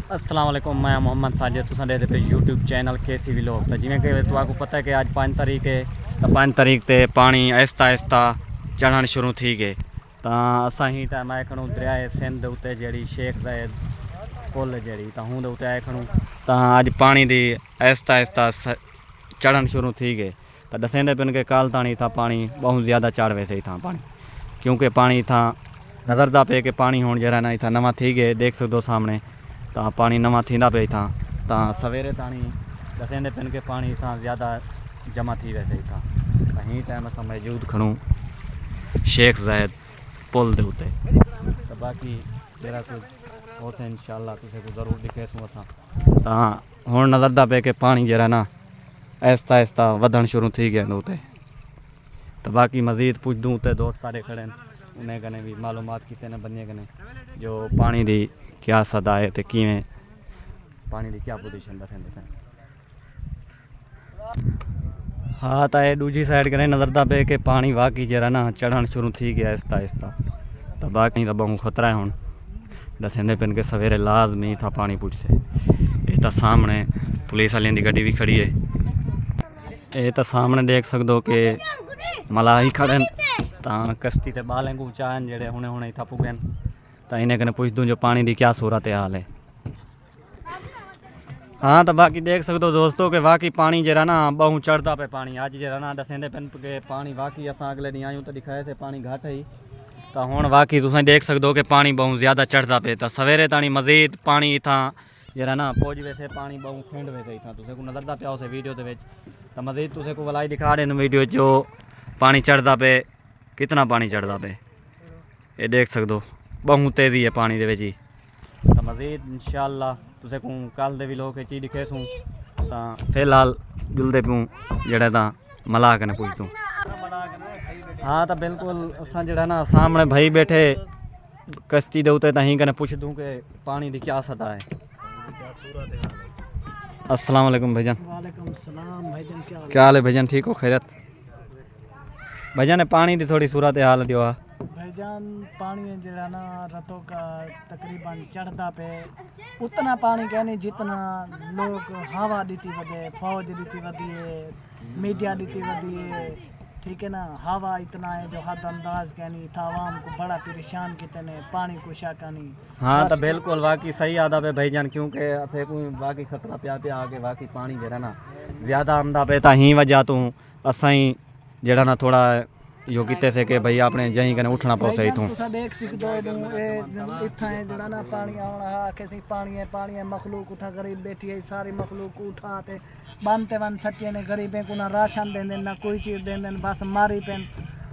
अस्सलाम वालेकुम, मैं मोहम्मद साजिद तुसां दे पे यूट्यूब चैनल KC व्लॉग। तो जिवें कि तुहानू पता है कि अज 5 तारीख है, तो 5 तारीख ते पानी आहिस्ता आहिस्ता चढ़न शुरू थी गए। तो असां ही तो मैं खड़ूँ दरियाए सिंध उत्ते जी शेख ज़ैद पुल जी तो हूँ उत्ते आए खड़ूँ। तो अज पानी दी आहिस्ता आहिस्ता चढ़न शुरू थी गए। तो दसेंदे पिन के कल ताणी था पानी बहुत ज़्यादा चढ़ वैसे था पानी, क्योंकि पानी था नज़रदा पे कि पानी हुण जरा ना इतना नवा थी गए, देख सकते हो सामने। तो पानी नवा थींदा पे था। तो सवेरे ताणी दसेंदे पिन के पानी इतना ज़्यादा जमा थी वैसे ही था। कहीं टाइम असां मौजूद खड़ूँ शेख ज़ैद पुल दे उत्ते। तो बाकी जरा कुछ होते इंशाअल्लाह तुसें को ज़रूर दिखेसूँ असां। तो हुण नज़रदा पे कि पानी जरा ना आहिस्ता आहिस्ता वधण शुरू थी गया उत्ते। तो बाकी मज़ीद पुछदूँ उत्ते दोस्त सारे खड़े हैं, उन्हें कने भी मालूमात किते ने बंदे कने जो पानी दी क्या सदा है तो किवें पानी की क्या पोजीशन रखेंगे। हाँ तो ये दूजी साइड करें नज़रदा पे कि पानी वाकई जरा ना चढ़न शुरू थी गया आहिस्ता आहिस्ता। तो बाकी तो बहुत खतरा है हुण दसेंदे पिन के सवेरे लाजमी था पानी पुछसे। ये तो सामने पुलिस वाले की गड्डी भी खड़ी है। ये तो सामने देख सकते हो कि मलाही खड़े तो कश्ती ते बालें को चाहन जेड़े हुणे हुणे इतना पुगन। तो इन्हें कने पुछ दूँ जो पानी की क्या सूरत हाल है। हाँ तो बाकी देख सकते हो दोस्तों कि वाकई पानी जरा ना बहुत चढ़ता पे पानी अज जरा ना दसेंदे पिन के पानी वाकई असां अगले दी आयूँ तो दिखाए थे पानी घट ही। तो हुण वाकई तुम देख सकते हो कि पानी बहुत ज़्यादा चढ़ता पे। तो सवेरे ताणी मज़ीद पानी इतना जरा ना पहुँच वैसे पानी बहुत खिंड वैसे इतना तुसे को नज़रदा पिया उस वीडियो के। तो मज़ीद तुसे को वलाई दिखा रहे वीडियो जो पानी चढ़ता पे कितना पानी चढ़ता पे। ये देख सकते हो बहुत तेज़ी है पानी दे विच ही। तो मज़ीद इंशाअल्लाह तुसे को कल दे व्लॉग च दिखेसूँ। तो फिलहाल जुलदे प्यूँ जड़ा तो मलाह कने पुछ दूँ। हाँ तो बिल्कुल असां जड़ा ना सामने भाई बैठे कश्ती दे उत्ते तहीं कने पुछ दूँ कि पानी की क्या सता है। अस्सलाम वालेकुम भाईजान। वालेकुम सलाम भाईजान, क्या हाल है भाईजान, ठीक हो खैरत? भाईजान पानी की थोड़ी सूरत हाल दियो। भाईजान पानी जरा ना रतों का तकरीबन चढ़ता पे उतना पानी कहने जितना लोग हवा दीती वधे, फौज दीती वधी है, मीडिया दीती वधी है, ठीक है ना। हवा इतना है जो हद अंदाज कहनी था आवाम को बड़ा परेशान कितने पानी को शाकानी। हाँ तो बिल्कुल वाकई सही आदा पे भाईजान, क्योंकि असे को वाकई खतरा पिया पिया आगे वाकई पानी जरा ना ज़्यादा आमदा पे तो ही वजह तो असां ही जरा ना थोड़ा यो किते से कि भाई अपने जहीं कने उठना पौसे इथों। तुसा देख सकते हो ये इतना है जरा ना पानी आना है कैसे पानी है मखलूक उठा गरीब बैठी है सारी मखलूक उठाते बांधते वन सच्चे ने गरीबे को ना राशन दें ना कोई चीज़ दें बस मारी पेन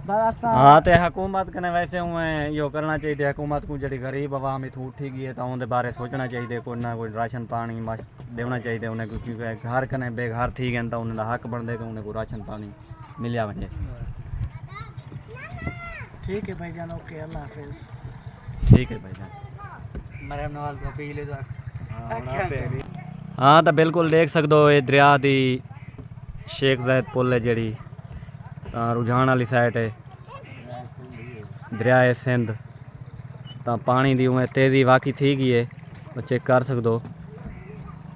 बस। हाँ तो हुकूमत कने वैसे हुए यो करना चाहिए हुकूमत को जी गरीब आवाम इतों उठी गई है तो उनके बारे सोचना चाहिए कोई ना कोई राशन पानी देना चाहिए उन्हें, क्योंकि घर कने बेघर थी गए तो उन्हें हक बनते कि उन्हें को राशन पानी मिलिया वजे। ठीक है भाईजान, ओके अल्लाह हाफिज़। ठीक है भाईजान। मरियम नवाज को पी ले जा। हाँ तो बिल्कुल देख सकते हो ये दरिया दी शेख ज़ैद पुल है जी रुझान वाली साइड है दरियाए सिंध। तो पानी की उमें तेज़ी वाकई थी गई है, तो चेक कर सकते हो।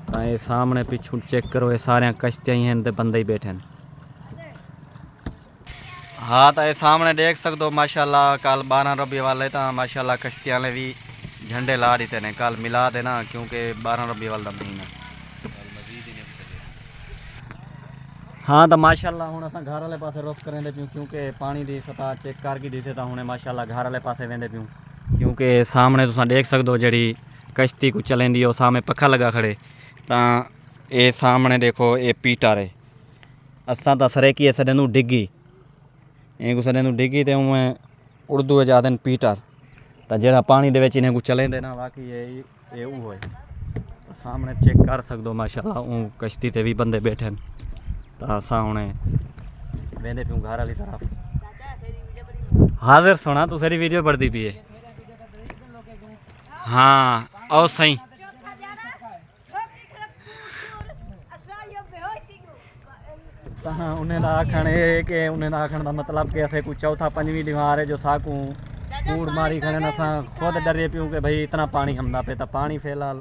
तो ये सामने पिछू चेक करो ये सारे कश्तियाँ हैं तो बंदे ही बैठे हैं। हाँ तो ये सामने देख सकते हो माशाल्लाह कल 12 रबी वाले तो माशाल्लाह कश्तियाँ वाले भी झंडे ला देते हैं कल मिला देना, क्योंकि 12 रबी वाला महीना। हाँ तो माशाल्लाह हुण असां घर वाले पासे रुख करेंदे पियूं, क्योंकि पानी की सतह चेक करके दिसे तो हुणे माशाल्लाह घर वाले पासे वेंदे पियूं, क्योंकि सामने तुसां देख सकते हो जी कश्ती को चलेंदी हो सामने पखा लगा खड़े। तो ये सामने देखो ये पीटर है असां तो सरेकी सॾंदू डिगी इन्हें सॾंदू डिगी तो उमें उर्दू आदन पीटर। तो जरा पानी दे विच इन्हें को चलेंदे ना वाकई ये वो है। तो सामने चेक कर सकते हो माशाल्लाह कश्ती ते भी बंदे बैठे हैं। तो असां हुणे वेंदे पियूं घर वाली तरफ। हाजिर सुना तू सारी वीडियो पढ़ती पी है। हाँ आओ सही। तो हाँ उन्हें आखण है कि उन्हें आखण का मतलब कि असें कोई चौथा पंजवीं दीवार है जो साकू कूड़ मारी खड़े असां खुद डरे पियूं कि भाई इतना पानी हमदा पे। तो पानी फिलहाल